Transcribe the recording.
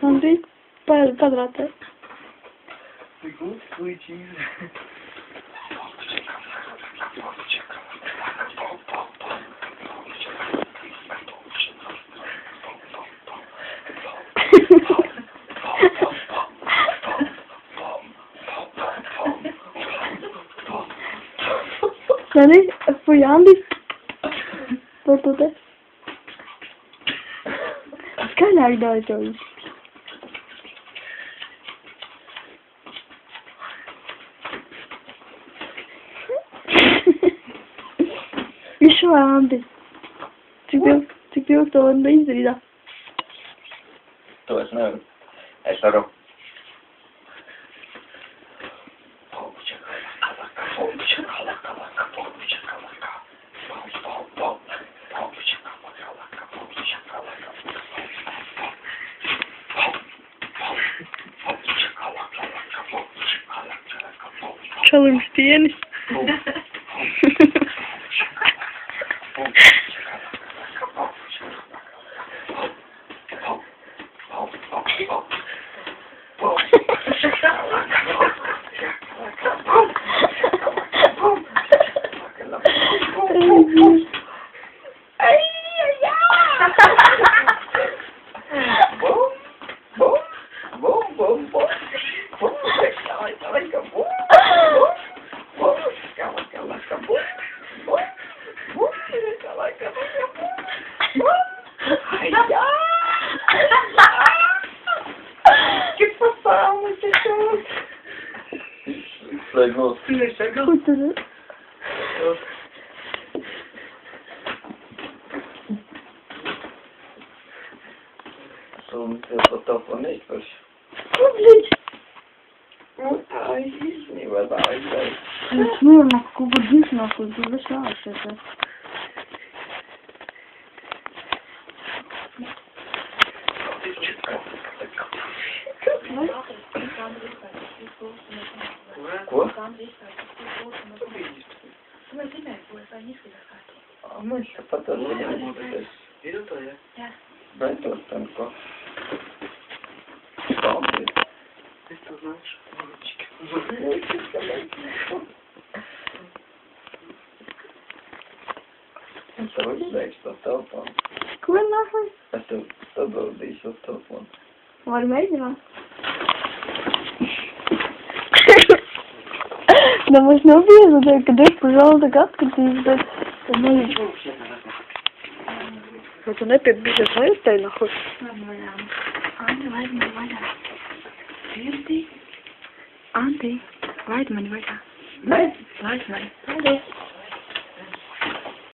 Андрей, квадраты. Good, sweet cheese. Sorry, for Andy. What was that? Kind of like that, Joey. Еще Анди. Тебе кто он доизри, да? Точно. Это рок. Çalım isteyeniz. Kuturu. Som ser på toppen hit först. Ай, не вода, Ну, нахуй, будешь нахуй, будешь это. Quoi? А мы еще потом будем здесь. Дай тут танко. Бомби. Ты что знаешь? Это выглядит, что телефон. Какой нахуй? Это что был, да еще телефон. В Армении? Да можно убить, да, когда я пожала догадку, ты ждать. Вот он опять бежит, а стой нахуй. Андрей, вайт мани, вайт. Вайт мани.